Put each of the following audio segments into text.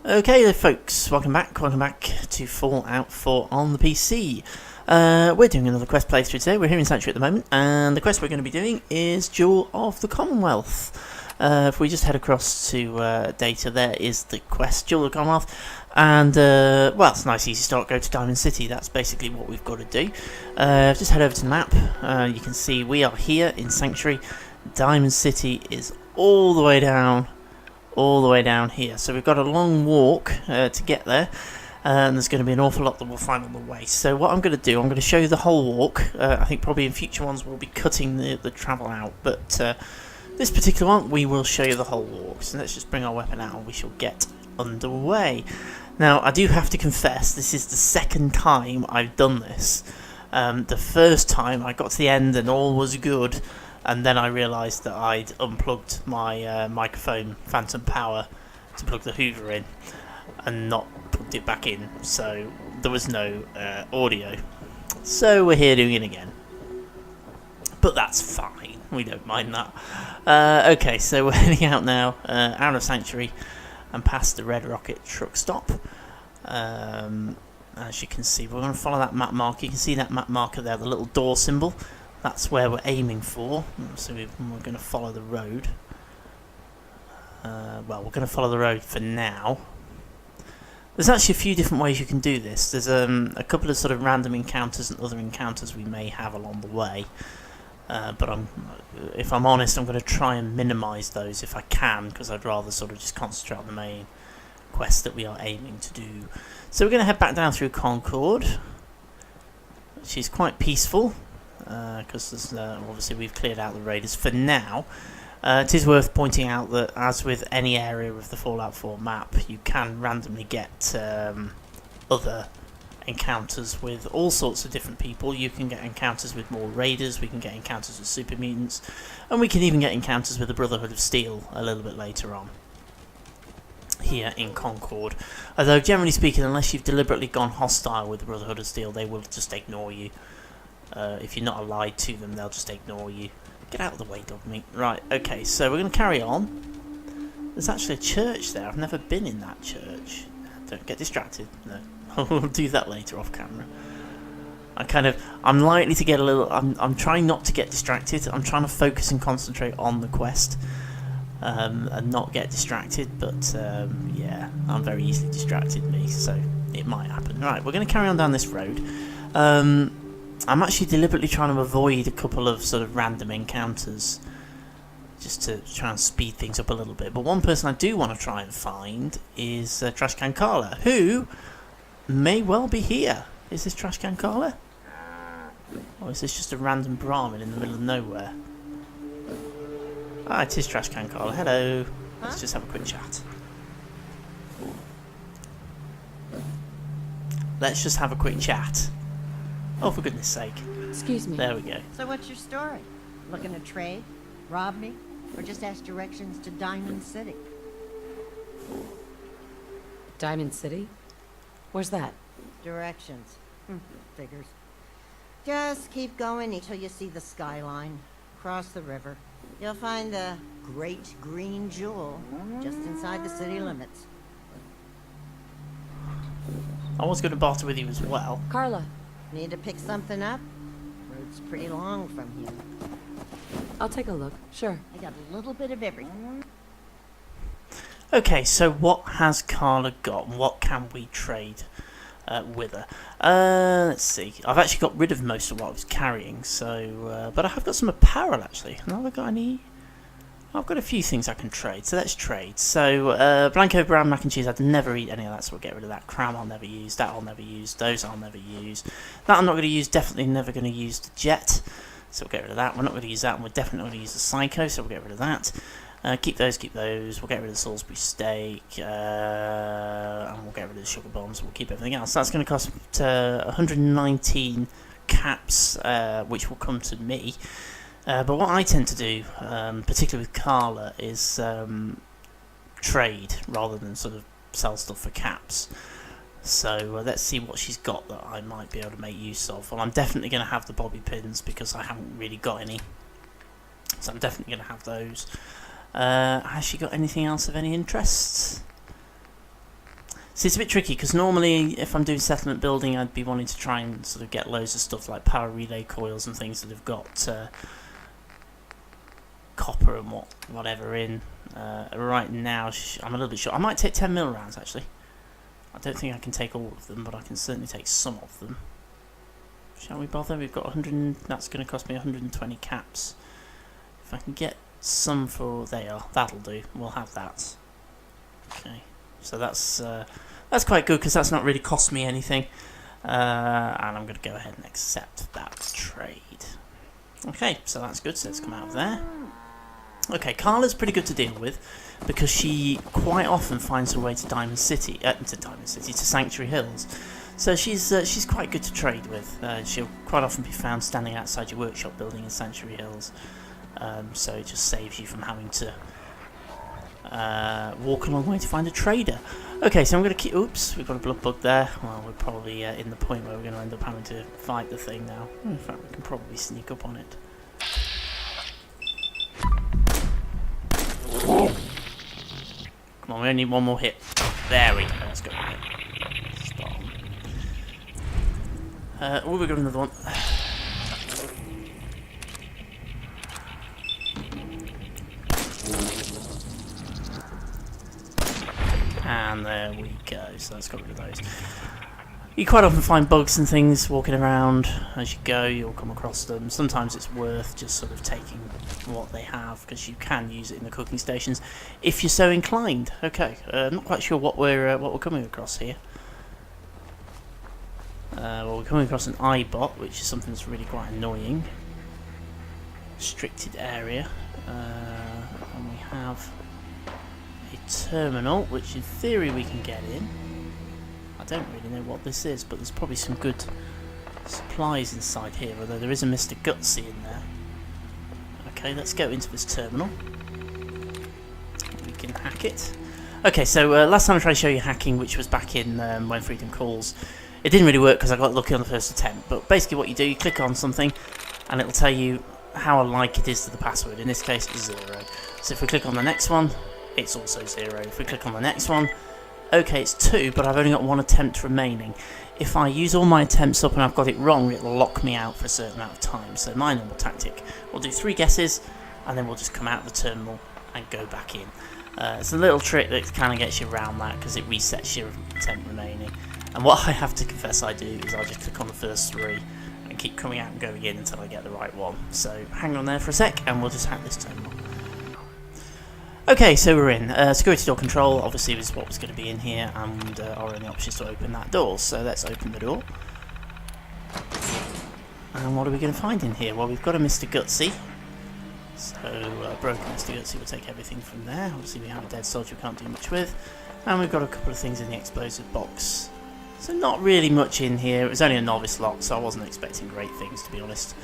Okay there folks, welcome back to Fallout 4 on the PC. We're doing another quest playthrough today. We're here in Sanctuary at the moment, and the quest we're going to be doing is Jewel of the Commonwealth. If we just head across to data, there is the quest, Jewel of the Commonwealth, and well, it's a nice easy start. Go to Diamond City, that's basically what we've got to do. Just head over to the map. You can see we are here in Sanctuary. Diamond City is all the way down here, so we've got a long walk to get there, and there's going to be an awful lot that we'll find on the way. So what I'm going to do, I'm going to show you the whole walk. I think probably in future ones we'll be cutting the travel out, but this particular one we will show you the whole walk. So let's just bring our weapon out and we shall get underway. Now I do have to confess, this is the second time I've done this. The first time I got to the end and all was good, and then I realised that I'd unplugged my microphone phantom power to plug the Hoover in and not plugged it back in, so there was no audio. So we're here doing it again, but that's fine, we don't mind that. Okay, so we're heading out now, out of Sanctuary and past the Red Rocket truck stop. As you can see, we're going to follow that map marker. You can see that map marker there, the little door symbol. That's where we're aiming for, so we're going to follow the road. Well, we're going to follow the road for now. There's actually a few different ways you can do this. There's a couple of sort of random encounters and other encounters we may have along the way. But if I'm honest, I'm going to try and minimise those if I can, because I'd rather sort of just concentrate on the main quest that we are aiming to do. So we're going to head back down through Concord, which is quite peaceful. Because obviously we've cleared out the raiders for now. It is worth pointing out that, as with any area of the Fallout 4 map, you can randomly get other encounters with all sorts of different people. You can get encounters with more raiders, we can get encounters with super mutants, and we can even get encounters with the Brotherhood of Steel a little bit later on here in Concord. Although generally speaking, unless you've deliberately gone hostile with the Brotherhood of Steel, they will just ignore you. If you're not allied to them, they'll just ignore you. Get out of the way, dog meat. Right, okay, so we're going to carry on. There's actually a church there. I've never been in that church. Don't get distracted. No, we'll do that later off camera. I'm likely to get a little... I'm trying not to get distracted. I'm trying to focus and concentrate on the quest. And not get distracted, but yeah, I'm very easily distracted, me, so it might happen. Right, we're going to carry on down this road. I'm actually deliberately trying to avoid a couple of sort of random encounters, just to try and speed things up a little bit. But one person I do want to try and find is Trashcan Carla, who may well be here. Is this Trashcan Carla? Or is this just a random Brahmin in the middle of nowhere? Ah, it is Trashcan Carla. Hello. Let's just have a quick chat. Let's just have a quick chat. Oh, for goodness sake. Excuse me. There we go. So what's your story? Looking to trade? Rob me? Or just ask directions to Diamond City? Diamond City? Where's that? Directions. Figures. Just keep going until you see the skyline. Cross the river. You'll find the Great Green Jewel just inside the city limits. I was going to barter with you as well. Carla. Need to pick something up? Road's pretty long from here. I'll take a look. Sure. I got a little bit of everything. Okay, so what has Carla got? What can we trade with her? Let's see. I've actually got rid of most of what I was carrying, so but I have got some apparel actually. Have I got any? I've got a few things I can trade, so let's trade. So, Blanco brown mac and cheese, I'd never eat any of that, so we'll get rid of that. Cram I'll never use, that I'll never use, those I'll never use. That I'm not going to use, definitely never going to use the jet, so we'll get rid of that. We're not going to use that, and we're definitely not going to use the Psycho, so we'll get rid of that. Keep those, we'll get rid of the Salisbury steak, and we'll get rid of the sugar bombs, we'll keep everything else. That's going to cost 119 caps, which will come to me. But what I tend to do, particularly with Carla, is trade rather than sort of sell stuff for caps. So let's see what she's got that I might be able to make use of. Well, I'm definitely going to have the bobby pins because I haven't really got any. So I'm definitely going to have those. Has she got anything else of any interest? See, it's a bit tricky because normally if I'm doing settlement building, I'd be wanting to try and sort of get loads of stuff like power relay coils and things that have got copper and whatever in. Right now, I'm a little bit short. I might take 10 mil rounds actually. I don't think I can take all of them, but I can certainly take some of them. Shall we bother? We've got 100. That's going to cost me 120 caps. If I can get some for there, that'll do. We'll have that. Okay, so that's quite good because that's not really cost me anything. And I'm going to go ahead and accept that trade. Okay, so that's good. So let's come out of there. Okay, Carla's pretty good to deal with because she quite often finds her way to to Sanctuary Hills. So she's quite good to trade with. She'll quite often be found standing outside your workshop building in Sanctuary Hills. So it just saves you from having to walk a long way to find a trader. Okay, so I'm going to keep... Oops, we've got a blood bug there. Well, we're probably in the point where we're going to end up having to fight the thing now. In fact, we can probably sneak up on it. Come on, we only need one more hit. There we go, let's go with it. Spot on. Oh, we've got another one. And there we go, so let's get rid of those. You quite often find bugs and things walking around as you go, you'll come across them. Sometimes it's worth just sort of taking what they have because you can use it in the cooking stations if you're so inclined. Okay, I'm not quite sure what we're coming across here. Well, we're coming across an iBot, which is something that's really quite annoying. Restricted area, and we have a terminal, which in theory we can get in. I don't really know what this is, but there's probably some good supplies inside here, although there is a Mr. Gutsy in there. Okay, let's go into this terminal. We can hack it. Okay, so last time I tried to show you hacking, which was back in When Freedom Calls, it didn't really work because I got lucky on the first attempt, but basically what you do, you click on something and it'll tell you how alike it is to the password. In this case, it's 0. So if we click on the next one, it's also 0. If we click on the next one, okay, it's 2, but I've only got 1 attempt remaining. If I use all my attempts up and I've got it wrong, it'll lock me out for a certain amount of time. So my normal tactic, we'll do 3 guesses, and then we'll just come out of the terminal and go back in. It's a little trick that kind of gets you around that because it resets your attempt remaining. And what I have to confess I do is I'll just click on the first 3 and keep coming out and going in until I get the right one. So hang on there for a sec, and we'll just hack this terminal. Okay, so we're in. Security door control obviously was what was going to be in here, and our only option is to open that door. So let's open the door. And what are we going to find in here? Well, we've got a Mr. Gutsy. So broken Mr. Gutsy will take everything from there. Obviously we have a dead soldier we can't do much with. And we've got a couple of things in the explosive box. So not really much in here. It was only a novice lot, so I wasn't expecting great things, to be honest.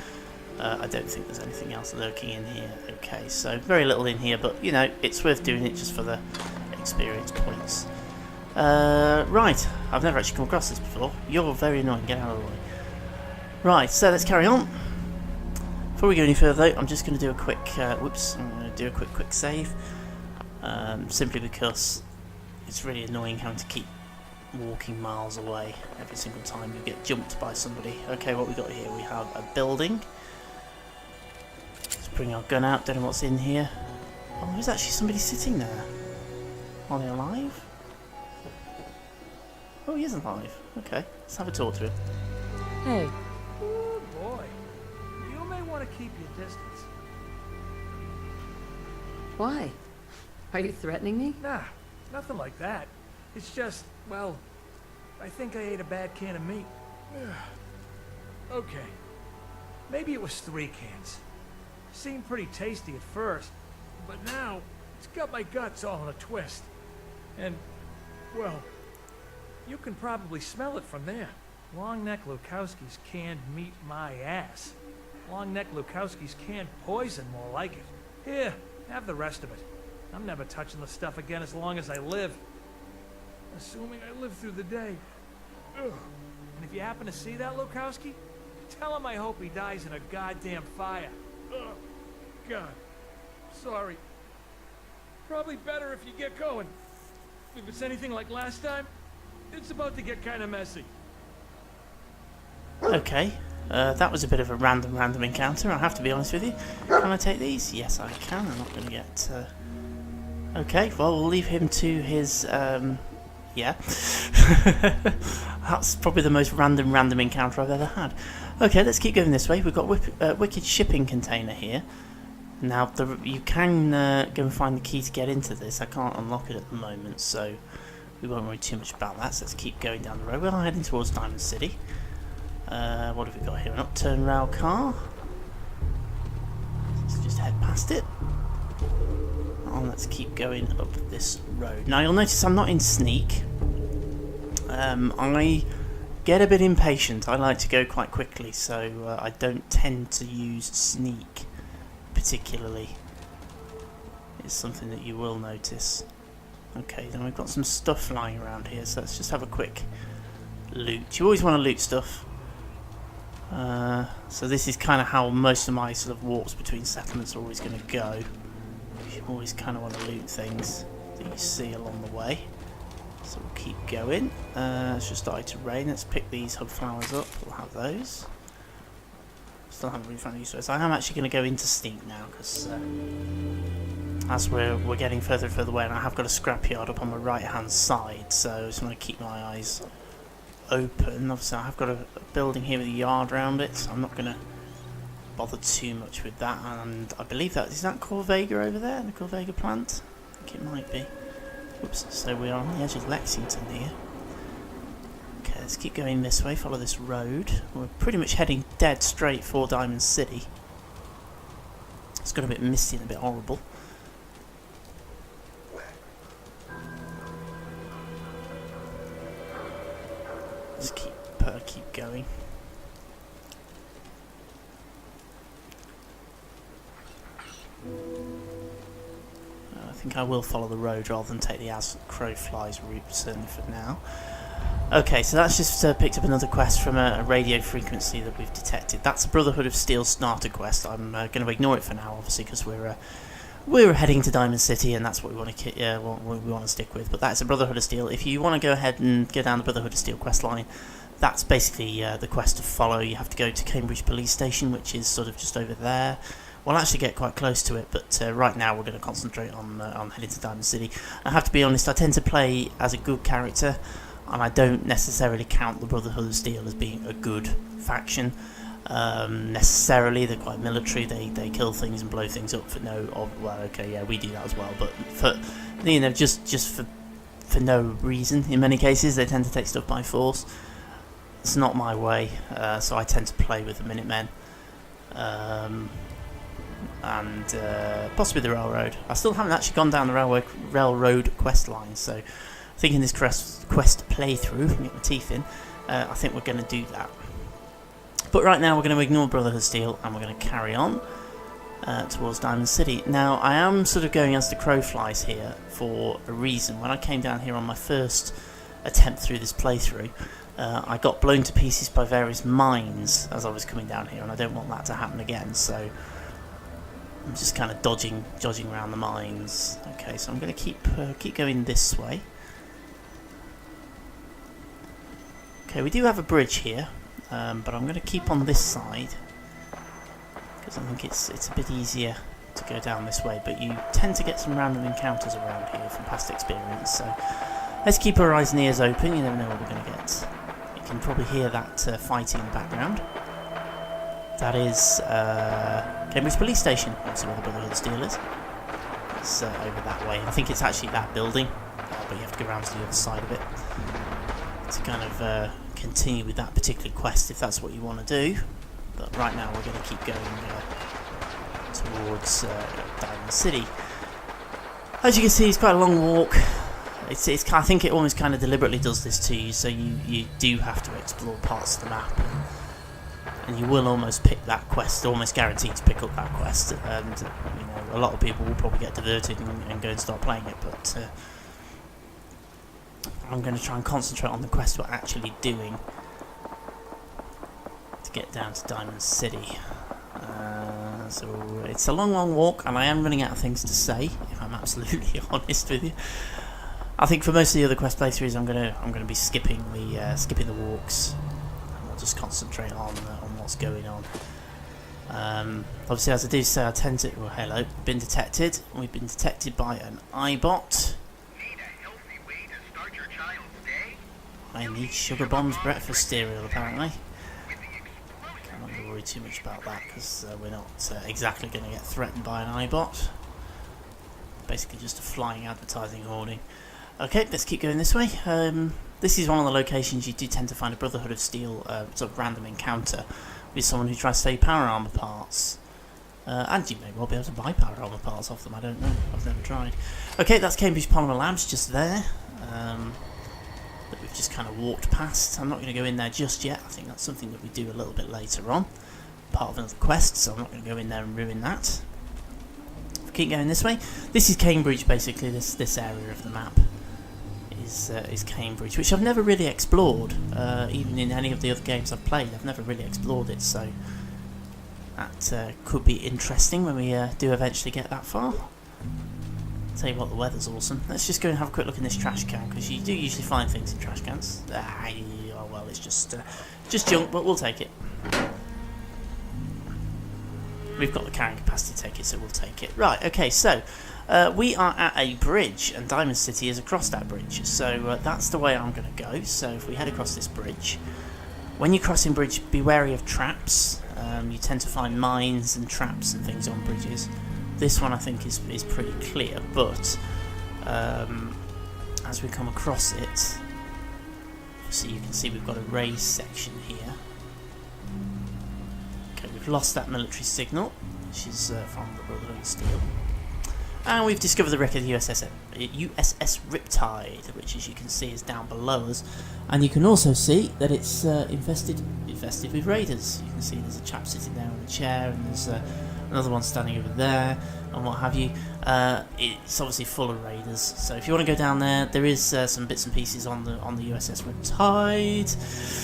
I don't think there's anything else lurking in here. Okay, so very little in here, but you know, it's worth doing it just for the experience points. Right, I've never actually come across this before. You're very annoying, get out of the way. Right, so let's carry on. Before we go any further though, I'm just going to do a quick, I'm going to do a quick save. Simply because it's really annoying having to keep walking miles away every single time you get jumped by somebody. Okay, what we got here, we have a building. Bring our gun out, don't know what's in here. Oh, there's actually somebody sitting there. Are they alive? Oh, he is alive. Okay, let's have a talk to him. Hey, Oh boy, you may want to keep your distance. why? Are you threatening me? Nah, nothing like that. It's just, well, I think I ate a bad can of meat. Okay, maybe it was 3 cans. Seemed pretty tasty at first, but now it's got my guts all in a twist. And, well, you can probably smell it from there. Longneck Lukowski's canned meat my ass. Longneck Lukowski's canned poison, more like it. Here, have the rest of it. I'm never touching the stuff again as long as I live. Assuming I live through the day. Ugh. And if you happen to see that Lukowski, tell him I hope he dies in a goddamn fire. Ugh. God. Sorry. Probably better if you get going. If it's anything like last time, It's about to get kind of messy. Okay, that was a bit of a random encounter, I have to be honest with you. Can I take these? Yes, I can. I'm not going to get... Okay, well, we'll leave him to his... Yeah. That's probably the most random encounter I've ever had. Okay, let's keep going this way. We've got Wicked shipping container here. Now, you can go and find the key to get into this. I can't unlock it at the moment, so we won't worry too much about that. So let's keep going down the road. We're heading towards Diamond City. What have we got here? An upturned rail car. Let's just head past it. And let's keep going up this road. Now, you'll notice I'm not in sneak. I get a bit impatient. I like to go quite quickly, so I don't tend to use sneak particularly. It's something that you will notice. Okay, then we've got some stuff lying around here, so let's just have a quick loot. You always want to loot stuff. So this is kind of how most of my sort of walks between settlements are always going to go. You always kind of want to loot things that you see along the way. So we'll keep going. It's just started to rain. Let's pick these hub flowers up. We'll have those. Still haven't really found use of those. I am actually going to go into sneak now because as we're getting further and further away, and I have got a scrapyard up on my right hand side, so I just want to keep my eyes open. Obviously I have got a building here with a yard around it, so I'm not going to bother too much with that. And I believe is that Corvega over there, the Corvega plant? I think it might be. Oops, so we are on the edge of Lexington here. Okay, let's keep going this way, follow this road. We're pretty much heading dead straight for Diamond City. It's got a bit misty and a bit horrible. Just keep going. I think I will follow the road rather than take the as crow flies route, certainly for now. Okay, so that's just picked up another quest from a radio frequency that we've detected. That's a Brotherhood of Steel starter quest. I'm going to ignore it for now, obviously, because we're heading to Diamond City, and that's what we want to stick with. But that's a Brotherhood of Steel. If you want to go ahead and go down the Brotherhood of Steel quest line, that's basically the quest to follow. You have to go to Cambridge Police Station, which is sort of just over there. We'll actually get quite close to it, but right now we're going to concentrate on heading to Diamond City. I have to be honest, I tend to play as a good character, and I don't necessarily count the Brotherhood of Steel as being a good faction. Necessarily, they're quite military. They kill things and blow things up for well, okay, yeah, we do that as well, but for just for no reason. In many cases, they tend to take stuff by force. It's not my way, so I tend to play with the Minutemen. And possibly the railroad. I still haven't actually gone down the railroad quest line, so I think in this quest playthrough, get my teeth in, I think we're going to do that. But right now we're going to ignore Brotherhood of Steel and we're going to carry on towards Diamond City. Now I am sort of going as the crow flies here for a reason. When I came down here on my first attempt through this playthrough, I got blown to pieces by various mines as I was coming down here, and I don't want that to happen again, so I'm just kind of dodging around the mines. Okay, so I'm going to keep going this way. Okay, we do have a bridge here, but I'm going to keep on this side because I think it's a bit easier to go down this way. But you tend to get some random encounters around here from past experience, so let's keep our eyes and ears open. You never know what we're going to get. You can probably hear that fighting in the background. That is Cambridge Police Station, obviously where the Brotherhood of Steel is. It's over that way. I think it's actually that building, but you have to go around to the other side of it to kind of continue with that particular quest if that's what you want to do. But right now we're going to keep going towards Diamond City. As you can see, it's quite a long walk. I think it almost kind of deliberately does this to you, so you do have to explore parts of the map. And you will almost pick that quest, almost guaranteed to pick up that quest, and a lot of people will probably get diverted and go and start playing it, but I'm going to try and concentrate on the quest we're actually doing to get down to Diamond City. So it's a long walk, and I am running out of things to say, if I'm absolutely honest with you. I think for most of the other quest playthroughs, I'm gonna be skipping the walks, and we'll just concentrate on what's going on. Obviously, as I do say, I tend to. Well, hello, been detected. We've been detected by an iBot. I need Sugar Bomb's breakfast cereal, apparently. I'm not going to worry too much about that because we're not exactly going to get threatened by an iBot. Basically, just a flying advertising hoarding. Okay, let's keep going this way. This is one of the locations you do tend to find a Brotherhood of Steel sort of random encounter with someone who tries to sell you power armor parts. And you may well be able to buy power armor parts off them, I don't know, I've never tried. Okay, that's Cambridge Polymer Labs just there. That we've just kind of walked past. I'm not going to go in there just yet. I think that's something that we do a little bit later on. Part of another quest, so I'm not going to go in there and ruin that. Keep going this way. This is Cambridge, basically. This area of the map is Cambridge, which I've never really explored. Even in any of the other games I've played, I've never really explored it. So that could be interesting when we do eventually get that far. Tell you what, the weather's awesome. Let's just go and have a quick look in this trash can, because you do usually find things in trash cans. Oh well, it's just junk, but we'll take it. We've got the carrying capacity to take it, so we'll take it. Right, okay, so we are at a bridge, and Diamond City is across that bridge. So that's the way I'm going to go. So if we head across this bridge, when you're crossing bridge, be wary of traps. You tend to find mines and traps and things on bridges. This one I think is pretty clear, but as we come across it, so you can see we've got a raised section here. Okay, we've lost that military signal, which is from the Brotherhood of Steel. And we've discovered the wreck of the USS Riptide, which, as you can see, is down below us. And you can also see that it's infested with raiders. You can see there's a chap sitting there on a chair, and there's another one standing over there, and what have you. It's obviously full of raiders. So if you want to go down there, there is some bits and pieces on the USS Riptide,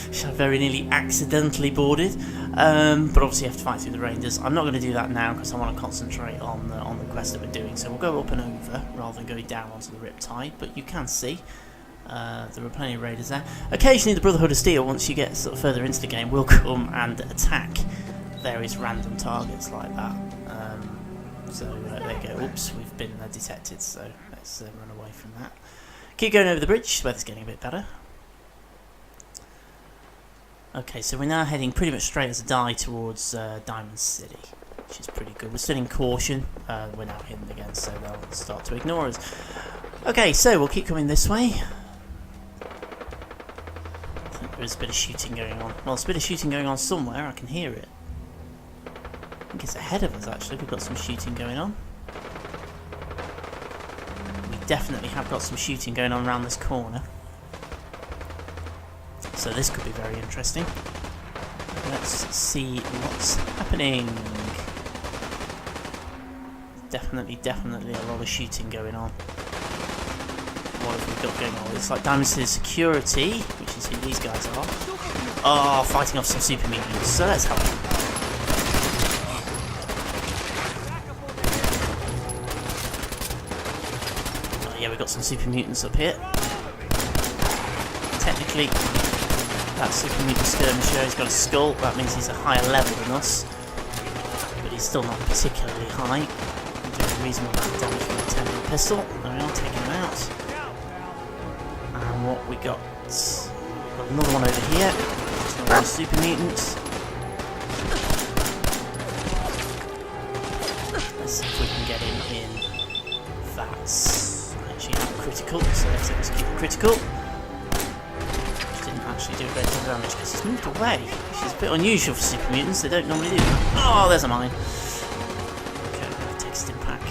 which I very nearly accidentally boarded. But obviously you have to fight through the raiders. I'm not going to do that now because I want to concentrate on the quest that we're doing. So we'll go up and over rather than going down onto the Riptide. But you can see there are plenty of raiders there. Occasionally the Brotherhood of Steel, once you get sort of further into the game, will come and attack various random targets like that. So there you go. Oops, we've been detected, so let's run away from that. Keep going over the bridge. Weather's getting a bit better. Okay, so we're now heading pretty much straight as a die towards Diamond City, which is pretty good. We're still in caution. We're now hidden again, so they'll start to ignore us. Okay, so we'll keep coming this way. I think there is a bit of shooting going on. Well, there's a bit of shooting going on somewhere. I can hear it. I think it's ahead of us, actually. We've got some shooting going on. We definitely have got some shooting going on around this corner. So this could be very interesting. Let's see what's happening. Definitely a lot of shooting going on. What have we got going on? It's like Diamond City Security, which is who these guys are. Oh, fighting off some super mutants. So let's help them. Yeah, we've got some super mutants up here. Technically, that super mutant skirmisher has got a skull. That means he's a higher level than us, but he's still not particularly high. He's doing a reasonable amount of damage with a 10mm pistol. There we are, taking him out. And what we got? We've got another one over here. Another super mutant. Let's see if we can get him in. That's critical, so let's keep it critical. Which didn't actually do a great deal of damage because he's moved away, which is a bit unusual for super mutants. They don't normally do that. Oh, there's a mine. Okay, I'm going to take a stim pack.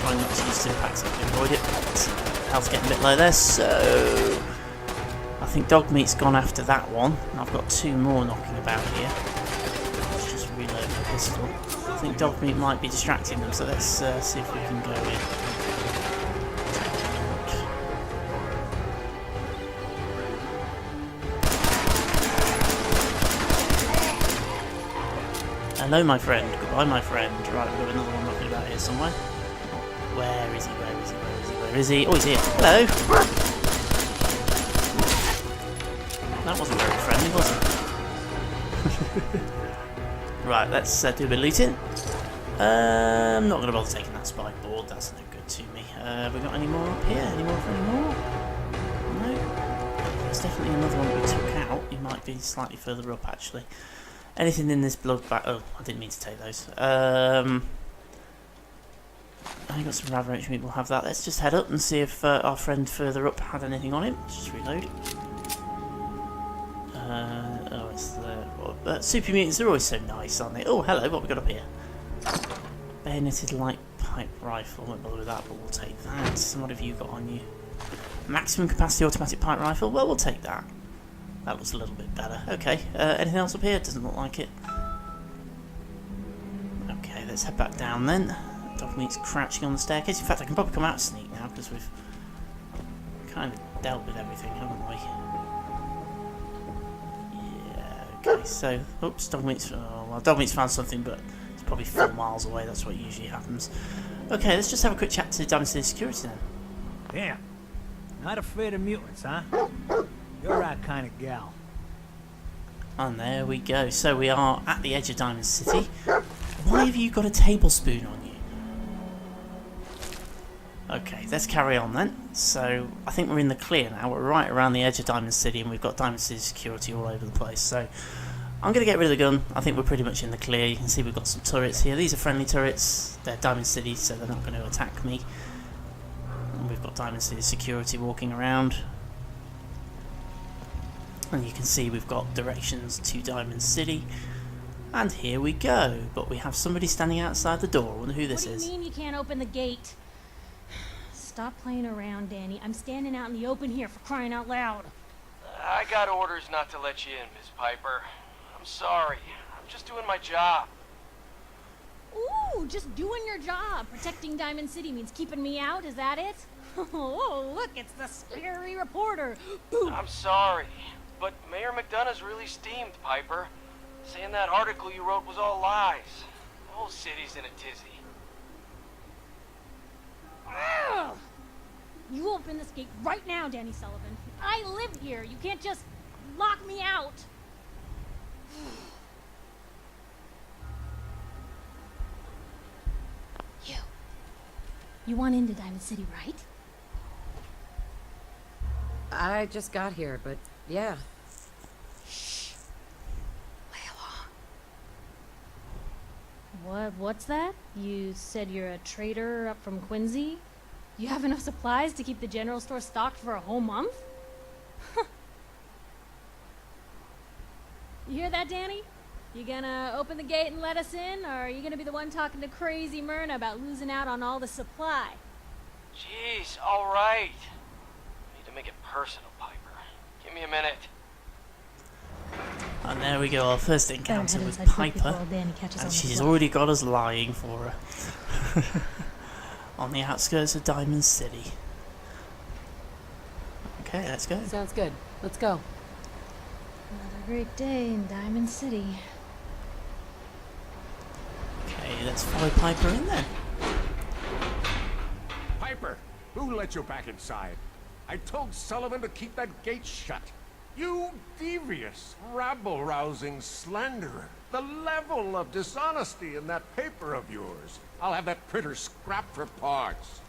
Trying not to use stim packs so I can avoid it, but health's getting a bit low there, so I think Dog Meat's gone after that one, and I've got two more knocking about here. Let's just reload my pistol. I think Dog Meat might be distracting them, so let's see if we can go in. Hello, my friend. Goodbye, my friend. Right, we've got another one knocking about here somewhere. Where is he? Where is he? Where is he? Where is he? Oh, he's here. Hello! That wasn't very friendly, was it? Right, let's do a bit of looting. I'm not going to bother taking that spike board. That's no good to me. Have we got any more up here? Any more for any more? No. There's definitely another one that we took out. He might be slightly further up, actually. Anything in this blood bag? Oh, I didn't mean to take those. I got some rav roach meat. We'll have that. Let's just head up and see if our friend further up had anything on him. Let's just reload. Oh, it's the super mutants. They're always so nice, aren't they? Oh, hello. What have we got up here? Bayoneted light pipe rifle. Won't bother with that, but we'll take that. So what have you got on you? Maximum capacity automatic pipe rifle. Well, we'll take that. That looks a little bit better. Okay, anything else up here? Doesn't look like it. Okay, let's head back down then. Dog meat's crouching on the staircase. In fact, I can probably come out sneak now because we've kind of dealt with everything, haven't we? Yeah, okay, so... Oops, dog meat's... Oh, well, dog meat's found something, but it's probably 4 miles away. That's what usually happens. Okay, let's just have a quick chat to Diamond City Security then. Damn. Not afraid of mutants, huh? You're that kind of gal. And there we go. So we are at the edge of Diamond City. Why have you got a tablespoon on you? Okay, let's carry on then. So I think we're in the clear now. We're right around the edge of Diamond City and we've got Diamond City security all over the place. So I'm going to get rid of the gun. I think we're pretty much in the clear. You can see we've got some turrets here. These are friendly turrets. They're Diamond City, so they're not going to attack me. And we've got Diamond City security walking around. And you can see we've got directions to Diamond City. And here we go. But we have somebody standing outside the door. I wonder who this is. What do you mean you can't open the gate? Stop playing around, Danny. I'm standing out in the open here, for crying out loud. I got orders not to let you in, Miss Piper. I'm sorry. I'm just doing my job. Ooh, just doing your job. Protecting Diamond City means keeping me out, is that it? Oh, look, it's the scary reporter. Boom. I'm sorry, but Mayor McDonough's really steamed, Piper. Saying that article you wrote was all lies. The whole city's in a tizzy. Ugh. You open this gate right now, Danny Sullivan. I live here. You can't just lock me out. You want into Diamond City, right? I just got here, but yeah. Shh. Layla. What's that? You said you're a trader up from Quincy? You have enough supplies to keep the general store stocked for a whole month? You hear that, Danny? You gonna open the gate and let us in, or are you gonna be the one talking to crazy Myrna about losing out on all the supply? Jeez, all right. Need to make it personal, Piper. Give me a minute. And there we go, our first encounter with Piper. And she's already got us lying for her. On the outskirts of Diamond City. Okay, let's go. Sounds good. Let's go. Another great day in Diamond City. Okay, let's follow Piper in then. Piper, who let you back inside? I told Sullivan to keep that gate shut. You devious, rabble-rousing slanderer. The level of dishonesty in that paper of yours. I'll have that printer scrapped for parts.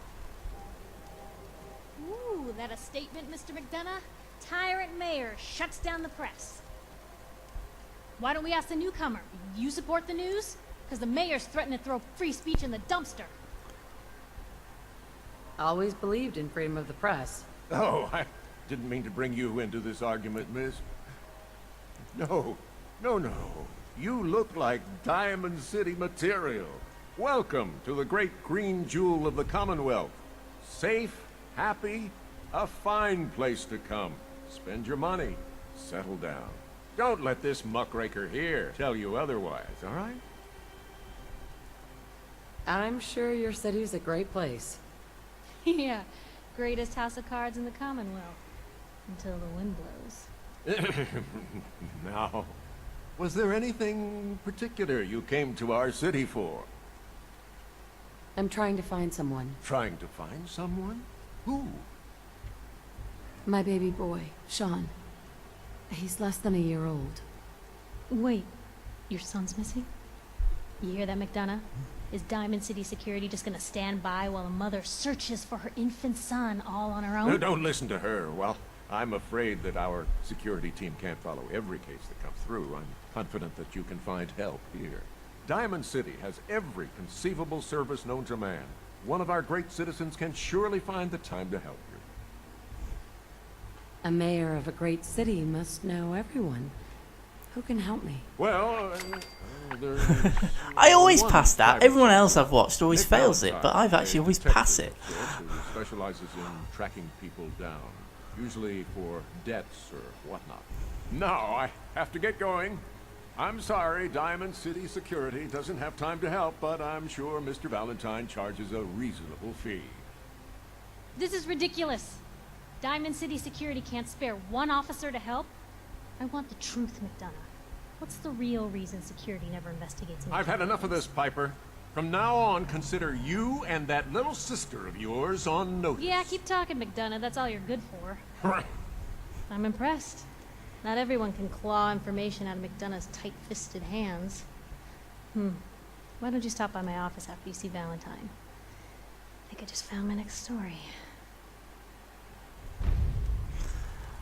Ooh, that a statement, Mr. McDonough? Tyrant mayor shuts down the press. Why don't we ask the newcomer? You support the news? Because the mayor's threatening to throw free speech in the dumpster. Always believed in freedom of the press. Oh, I didn't mean to bring you into this argument, miss. No. You look like Diamond City material. Welcome to the great green jewel of the Commonwealth. Safe, happy, a fine place to come. Spend your money, settle down. Don't let this muckraker here tell you otherwise, all right? I'm sure your city's a great place. Yeah, greatest house of cards in the Commonwealth. Until the wind blows. Was there anything particular you came to our city for? I'm trying to find someone. Trying to find someone? Who? My baby boy, Sean. He's less than a year old. Wait, your son's missing? You hear that, McDonough? Is Diamond City Security just gonna stand by while a mother searches for her infant son all on her own? No, don't listen to her. Well, I'm afraid that our security team can't follow every case that comes through. I'm confident that you can find help here. Diamond City has every conceivable service known to man. One of our great citizens can surely find the time to help you. A mayor of a great city must know everyone. Who can help me? Well, there's I always one pass that. private Everyone citizen, else I've watched always Nick fails it, but Valentine, I've actually a always detective, pass it. of course, who specializes in tracking people down, usually for debts or whatnot. Now I have to get going. I'm sorry, Diamond City Security doesn't have time to help, but I'm sure Mr. Valentine charges a reasonable fee. This is ridiculous. Diamond City Security can't spare one officer to help? I want the truth, McDonough. What's the real reason security never investigates me? I've had enough of this, Piper. From now on, consider you and that little sister of yours on notice. Yeah, keep talking, McDonough. That's all you're good for. I'm impressed. Not everyone can claw information out of McDonough's tight-fisted hands. Why don't you stop by my office after you see Valentine? I think I just found my next story.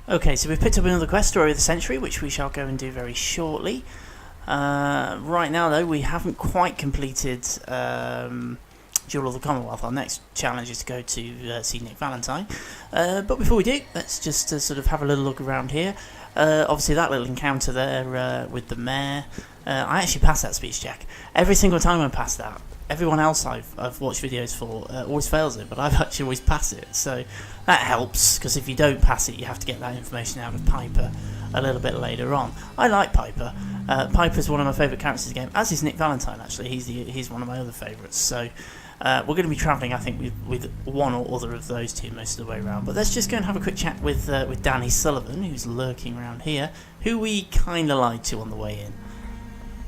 Okay, so we've picked up another quest, Story of the Century, which we shall go and do very shortly. Right now, though, we haven't quite completed Jewel of the Commonwealth. Our next challenge is to go to see Nick Valentine. But before we do, let's just sort of have a little look around here. Obviously, that little encounter there with the mayor. I actually passed that speech check. Every single time I pass that, everyone else I've watched videos for always fails it, but I've actually always passed it. So that helps, because if you don't pass it, you have to get that information out of Piper a little bit later on. I like Piper. Piper's one of my favourite characters in the game, as is Nick Valentine, actually. He's one of my other favourites. So we're going to be travelling, I think, with one or other of those two most of the way around. But let's just go and have a quick chat with Danny Sullivan, who's lurking around here, who we kind of lied to on the way in.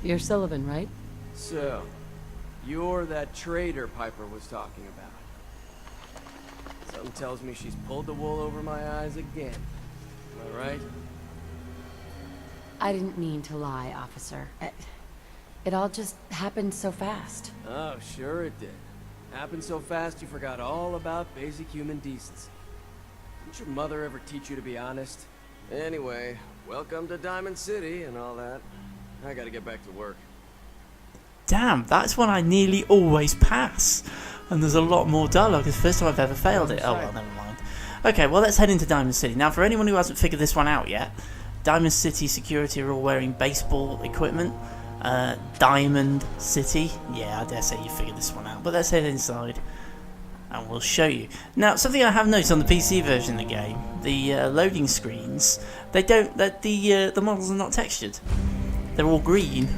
You're Sullivan, right? So, you're that traitor Piper was talking about. Something tells me she's pulled the wool over my eyes again. Am I right? I didn't mean to lie, officer. It all just happened so fast. Oh, sure it did. Happened so fast you forgot all about basic human decency. Didn't your mother ever teach you to be honest? Anyway, welcome to Diamond City and all that. I gotta get back to work. Damn, that's one I nearly always pass. And there's a lot more dialogue. It's the first time I've ever failed it. Oh well, never mind. Okay, well, let's head into Diamond City. Now, for anyone who hasn't figured this one out yet, Diamond City Security are all wearing baseball equipment. Diamond City. Yeah, I dare say you figured this one out. But let's head inside and we'll show you. Now, something I have noticed on the PC version of the game, the loading screens, the models are not textured. They're all green.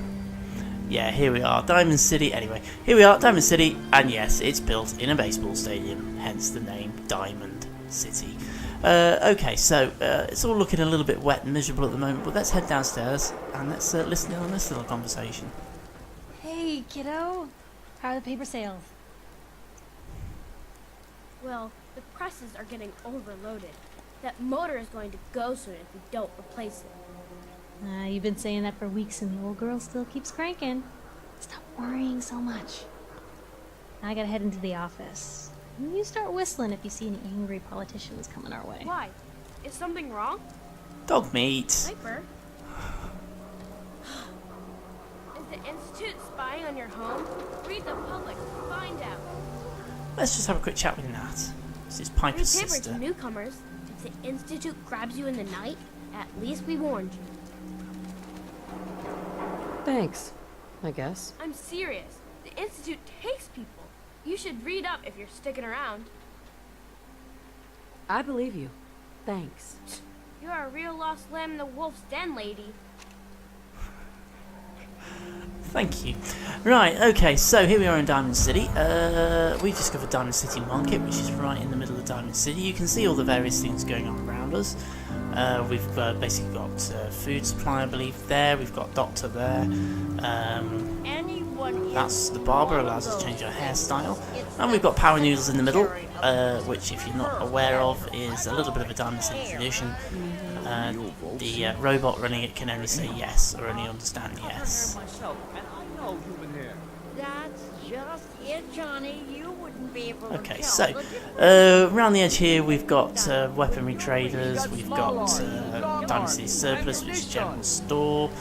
Yeah, here we are, Diamond City. Anyway, here we are, Diamond City, and yes, it's built in a baseball stadium, hence the name Diamond City. Okay, so it's all looking a little bit wet and miserable at the moment, but let's head downstairs and let's listen in on this little conversation. Hey, kiddo. How are the paper sales? Well, the presses are getting overloaded. That motor is going to go soon if we don't replace it. You've been saying that for weeks and the old girl still keeps cranking. Stop worrying so much. I gotta head into the office. You start whistling if you see any angry politicians coming our way. Why? Is something wrong? Dog meat. Piper? Is the Institute spying on your home? Read the public. Find out. Let's just have a quick chat with Nat. This is Piper's Read papers sister. to newcomers. If the Institute grabs you in the night, at least we warned you. Thanks, I guess. I'm serious. The Institute takes people. You should read up if you're sticking around. I believe you. Thanks. You're a real lost lamb in the wolf's den, lady. Thank you. Right, okay, so here we are in Diamond City. We've discovered Diamond City Market, which is right in the middle of Diamond City. You can see all the various things going on around us. We've basically got food supply, I believe, there. We've got doctor there. That's the barber, allows us to change our hairstyle. And we've got power noodles in the middle, which, if you're not aware of, is a little bit of a Diamond City tradition. The robot running it can only say yes, or only understand yes. That's just it, Johnny. You wouldn't be able to Okay, tell so around the edge here we've got weaponry traders, we've got Diamond City Surplus, which is general store,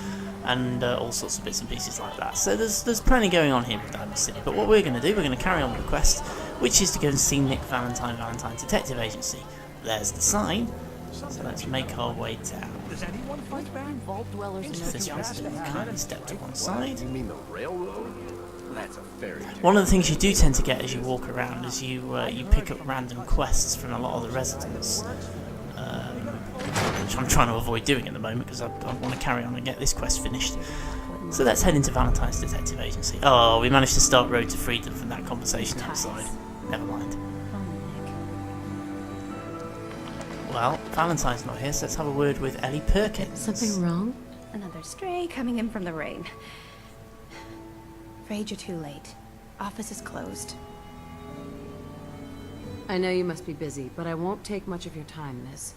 and all sorts of bits and pieces like that. So there's plenty going on here with Diamond City. But what we're going to do, we're going to carry on with the quest, which is to go and see Nick Valentine Detective Agency. There's the sign. So let's make our way down. Does anyone fight back? Vault dwellers in This resident kindly step to one side. You mean the railroad? That's a fairy tale. One of the things you do tend to get as you walk around is you pick up random quests from a lot of the residents, which I'm trying to avoid doing at the moment because I want to carry on and get this quest finished. So let's head into Valentine's Detective Agency. Oh, we managed to start Road to Freedom from that conversation outside. Never mind. Well, Valentine's not here, so let's have a word with Ellie Perkins. Something wrong? Another stray coming in from the rain. Afraid you're too late. Office is closed. I know you must be busy, but I won't take much of your time, miss.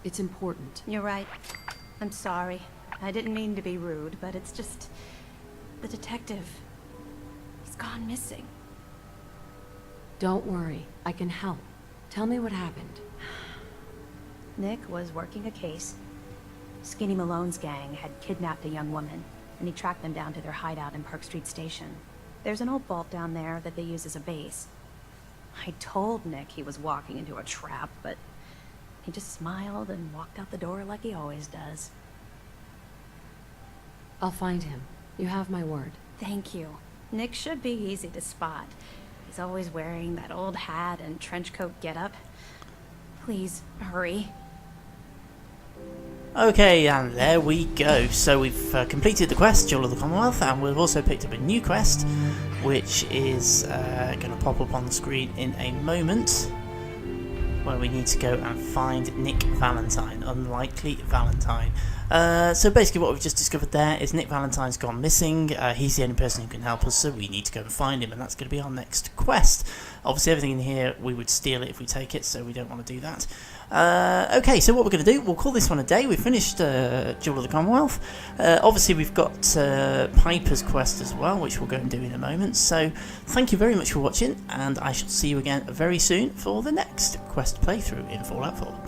It's important. You're right. I'm sorry. I didn't mean to be rude, but it's just... the detective... he's gone missing. Don't worry, I can help. Tell me what happened. Nick was working a case. Skinny Malone's gang had kidnapped a young woman, and he tracked them down to their hideout in Park Street Station. There's an old vault down there that they use as a base. I told Nick he was walking into a trap, but he just smiled and walked out the door like he always does. I'll find him. You have my word. Thank you. Nick should be easy to spot. He's always wearing that old hat and trench coat getup. Please, hurry. Okay, and there we go. So we've completed the quest, Jewel of the Commonwealth, and we've also picked up a new quest, which is going to pop up on the screen in a moment, where we need to go and find Nick Valentine, unlikely Valentine. So basically what we've just discovered there is Nick Valentine's gone missing. He's the only person who can help us, so we need to go and find him, and that's going to be our next quest. Obviously everything in here, we would steal it if we take it, so we don't want to do that. Okay, so what we're going to do, we'll call this one a day. We've finished Jewel of the Commonwealth. Obviously we've got Piper's quest as well, which we'll go and do in a moment. So thank you very much for watching, and I shall see you again very soon for the next quest playthrough in Fallout 4.